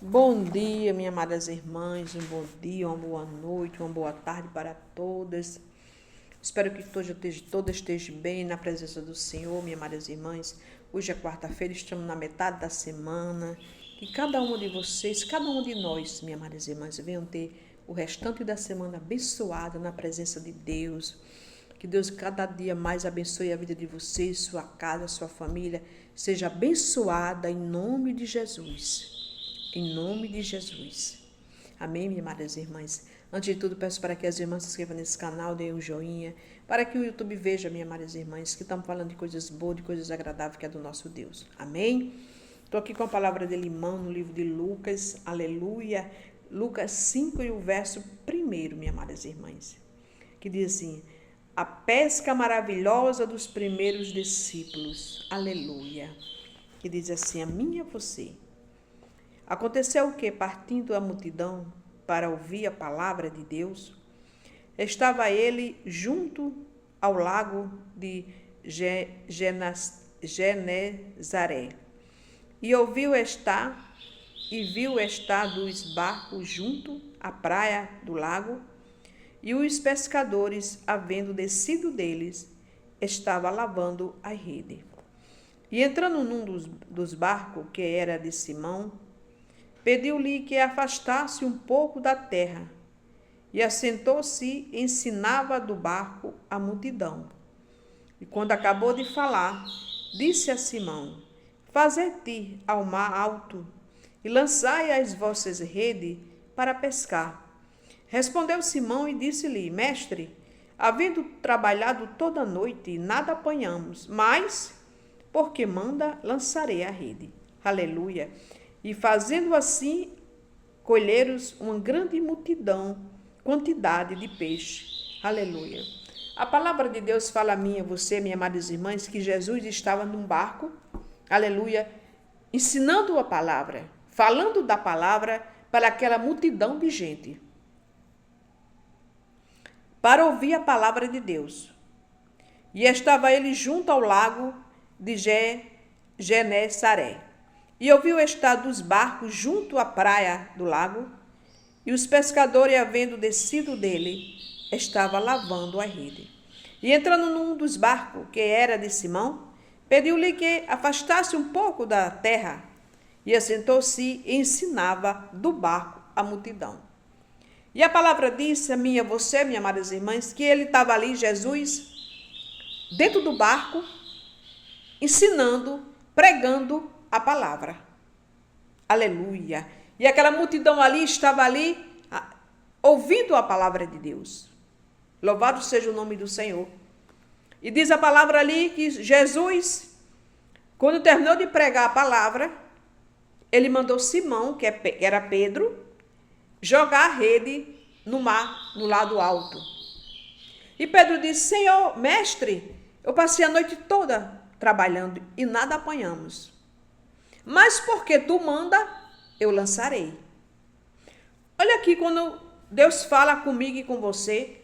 Bom dia, minhas amadas irmãs, um bom dia, uma boa noite, uma boa tarde para todas. Espero que todas estejam bem na presença do Senhor, minhas amadas irmãs. Hoje é quarta-feira, estamos na metade da semana. Que cada uma de vocês, cada um de nós, minhas amadas irmãs, venham ter o restante da semana abençoada na presença de Deus. Que Deus cada dia mais abençoe a vida de vocês, sua casa, sua família. Seja abençoada em nome de Jesus. Em nome de Jesus. Amém, minhas amadas irmãs? Antes de tudo, peço para que as irmãs se inscrevam nesse canal, deem um joinha, para que o YouTube veja, minhas amadas irmãs, que estamos falando de coisas boas, de coisas agradáveis, que é do nosso Deus. Amém? Estou aqui com a palavra de limão no livro de Lucas, aleluia. Lucas 5 e o verso 1, minhas amadas irmãs, que diz assim: a pesca maravilhosa dos primeiros discípulos, aleluia. Que diz assim: a minha e você. Aconteceu que, partindo a multidão para ouvir a palavra de Deus, estava ele junto ao lago de Genezaré, e viu estar dois barcos junto à praia do lago, e os pescadores, havendo descido deles, estavam lavando a rede. E entrando num dos barcos, que era de Simão, pediu-lhe que afastasse um pouco da terra, e assentou-se e ensinava do barco a multidão. E quando acabou de falar, disse a Simão: fazei-te ao mar alto, e lançai as vossas redes para pescar. Respondeu Simão e disse-lhe: mestre, havendo trabalhado toda a noite, nada apanhamos, mas, porque manda, lançarei a rede. Aleluia. E fazendo assim, colheram uma grande quantidade de peixe. Aleluia. A palavra de Deus fala a mim e a você, minhas amadas irmãs, que Jesus estava num barco, aleluia, ensinando a palavra, falando da palavra para aquela multidão de gente, para ouvir a palavra de Deus. E estava ele junto ao lago de Genezaré. E ouviu estar dos barcos junto à praia do lago, e os pescadores, havendo descido dele, estavam lavando a rede. E entrando num dos barcos, que era de Simão, pediu-lhe que afastasse um pouco da terra, e assentou-se e ensinava do barco a multidão. E a palavra disse a mim e a você, minhas amadas irmãs, que ele estava ali, Jesus, dentro do barco, ensinando, pregando a palavra. Aleluia. E aquela multidão ali estava ali ouvindo a palavra de Deus. Louvado seja o nome do Senhor. E diz a palavra ali que Jesus, quando terminou de pregar a palavra, ele mandou Simão, que era Pedro, jogar a rede no mar, no lado alto. E Pedro disse: Senhor, mestre, eu passei a noite toda trabalhando e nada apanhamos. Mas porque tu manda, eu lançarei. Olha aqui, quando Deus fala comigo e com você,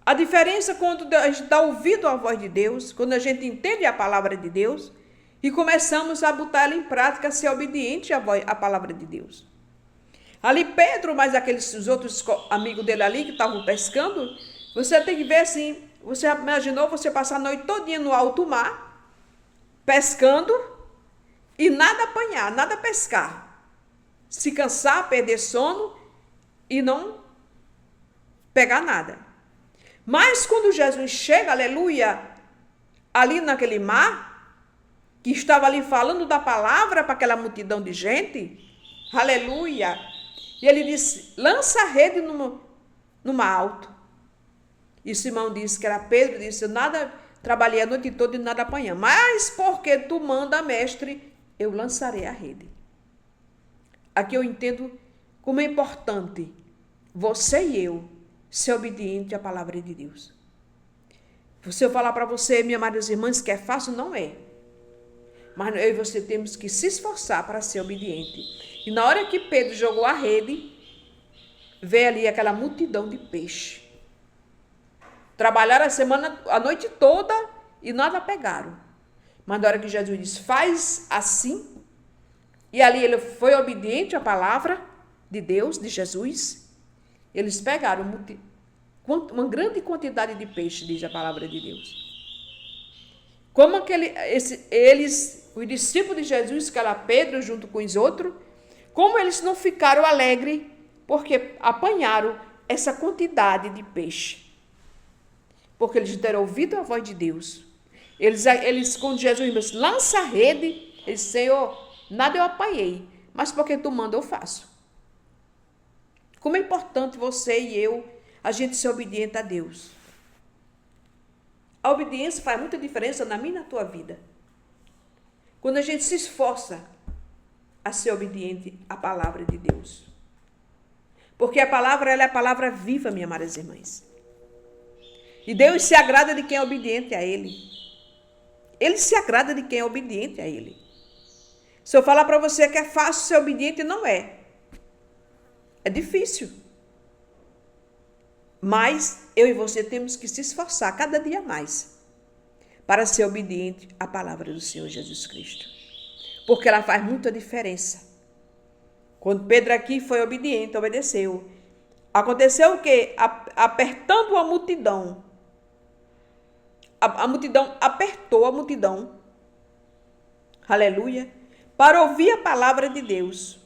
a diferença quando a gente dá ouvido à voz de Deus, quando a gente entende a palavra de Deus e começamos a botar ela em prática, ser obediente à palavra de Deus. Ali Pedro, mas os outros amigos dele ali que estavam pescando, você tem que ver assim, você imaginou você passar a noite todinha no alto mar, pescando, e nada apanhar, nada pescar. Se cansar, perder sono e não pegar nada. Mas quando Jesus chega, aleluia, ali naquele mar, que estava ali falando da palavra para aquela multidão de gente, aleluia, e ele disse: lança a rede no mar alto. E Simão disse, que era Pedro, disse: nada, trabalhei a noite toda e nada apanhamos. Mas porque tu manda, mestre, eu lançarei a rede. Aqui eu entendo como é importante você e eu ser obediente à palavra de Deus. Se eu falar para você, minhas amadas irmãs, que é fácil, não é. Mas eu e você temos que se esforçar para ser obediente. E na hora que Pedro jogou a rede, veio ali aquela multidão de peixe. Trabalharam a noite toda e nada pegaram. Mas na hora que Jesus diz: faz assim, E ali ele foi obediente à palavra de Deus, de Jesus. Eles pegaram uma grande quantidade de peixe, diz a palavra de Deus. Como os discípulos de Jesus, que era Pedro junto com os outros, como eles não ficaram alegres porque apanharam essa quantidade de peixe. Porque eles deram ouvido à voz de Deus. Eles quando Jesus disse, lança a rede, eles disse, Senhor, nada eu apanhei, mas porque tu manda eu faço. Como é importante você e eu, a gente ser obediente a Deus. A obediência faz muita diferença na minha e na tua vida. Quando a gente se esforça a ser obediente à palavra de Deus. Porque a palavra, ela é a palavra viva, minhas amadas irmãs. E Deus se agrada de quem é obediente a Ele. Ele se agrada de quem é obediente a Ele. Se eu falar para você que é fácil ser obediente, não é. É difícil. Mas eu e você temos que se esforçar cada dia mais para ser obediente à palavra do Senhor Jesus Cristo. Porque ela faz muita diferença. Quando Pedro aqui foi obediente, obedeceu. Aconteceu o quê? Apertando a multidão. A multidão apertou a multidão. Aleluia. Para ouvir a palavra de Deus.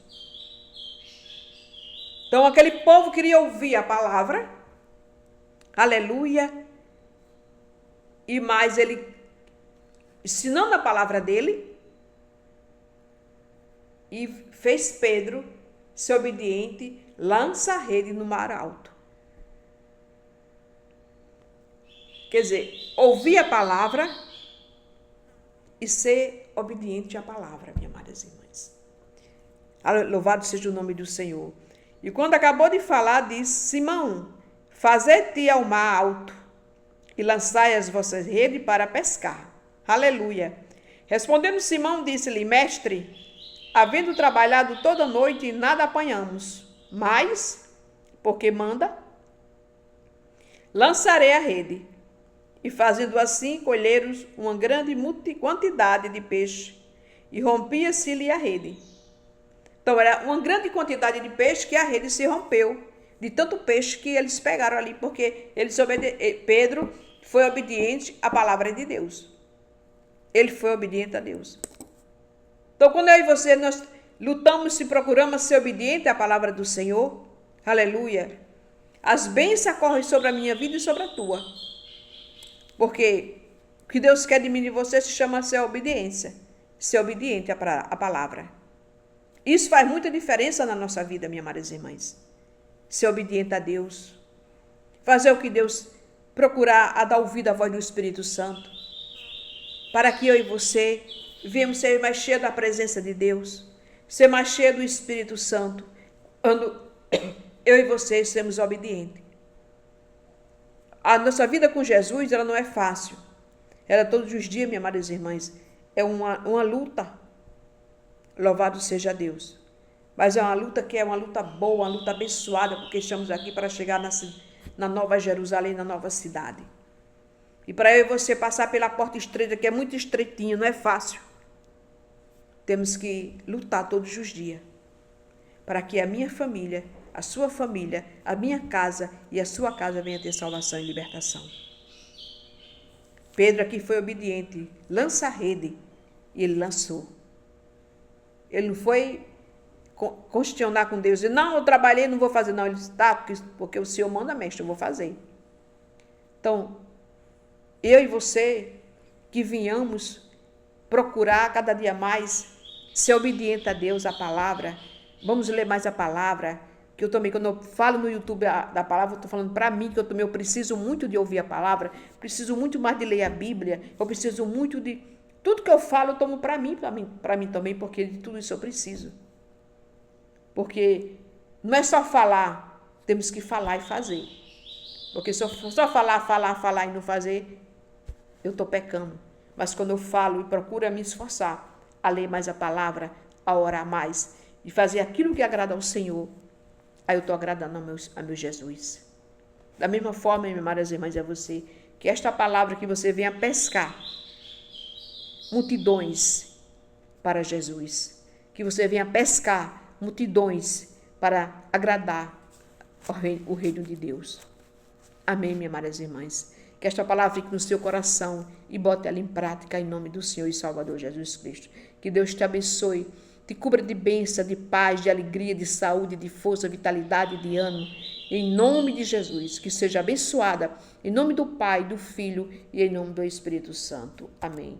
Então aquele povo queria ouvir a palavra. Aleluia. E mais ele, ensinando a palavra dele, e fez Pedro ser obediente, lança a rede no mar alto. Quer dizer, ouvir a palavra e ser obediente à palavra, minhas amadas irmãs. Louvado seja o nome do Senhor. E quando acabou de falar, disse, Simão, fazei-te ao mar alto e lançai as vossas redes para pescar. Aleluia. Respondendo Simão, disse-lhe, mestre, havendo trabalhado toda a noite, nada apanhamos, mas, porque manda, lançarei a rede. E fazendo assim, colheram uma grande quantidade de peixe, e rompia-se-lhe a rede. Então, era uma grande quantidade de peixe que a rede se rompeu, de tanto peixe que eles pegaram ali, porque Pedro foi obediente à palavra de Deus. Ele foi obediente a Deus. Então, quando eu e você, nós lutamos e procuramos ser obedientes à palavra do Senhor, aleluia, as bênçãos correm sobre a minha vida e sobre a tua. Porque o que Deus quer de mim e de você se chama ser obediência. Ser obediente à palavra. Isso faz muita diferença na nossa vida, minhas amadas irmãs. Ser obediente a Deus. Fazer o que Deus procurar a dar ouvido à voz do Espírito Santo. Para que eu e você venhamos ser mais cheios da presença de Deus. Ser mais cheios do Espírito Santo. Quando eu e você sermos obedientes. A nossa vida com Jesus, ela não é fácil. Ela todos os dias, minhas amadas irmãs, é uma luta. Louvado seja Deus. Mas é uma luta que é uma luta boa, uma luta abençoada, porque estamos aqui para chegar na Nova Jerusalém, na nova cidade. E para eu e você passar pela porta estreita, que é muito estreitinha, não é fácil. Temos que lutar todos os dias. Para que a minha família, a sua família, a minha casa e a sua casa venha ter salvação e libertação. Pedro aqui foi obediente. Lança a rede. E ele lançou. Ele não foi questionar com Deus. Não, eu trabalhei, não vou fazer. Não, ele disse, tá, porque o Senhor manda, mestre, eu vou fazer. Então, eu e você, que venhamos procurar cada dia mais ser obediente a Deus, a palavra. Vamos ler mais a palavra. Que eu também, quando eu falo no YouTube da palavra, eu estou falando para mim, que eu preciso muito de ouvir a palavra, preciso muito mais de ler a Bíblia, eu preciso muito de... Tudo que eu falo, eu tomo para mim também, porque de tudo isso eu preciso. Porque não é só falar, temos que falar e fazer. Porque se eu só falar e não fazer, eu estou pecando. Mas quando eu falo e procuro me esforçar a ler mais a palavra, a orar mais e fazer aquilo que agrada ao Senhor, aí eu estou agradando a meu Jesus. Da mesma forma, minhas amadas irmãs, é você, que esta palavra que você venha pescar multidões para Jesus. que você venha pescar multidões para agradar o reino de Deus. Amém, minhas amadas irmãs. Que esta palavra fique no seu coração e bote ela em prática em nome do Senhor e Salvador Jesus Cristo. Que Deus te abençoe, te cubra de bênção, de paz, de alegria, de saúde, de força, vitalidade, de ânimo. Em nome de Jesus, que seja abençoada. Em nome do Pai, do Filho e em nome do Espírito Santo. Amém.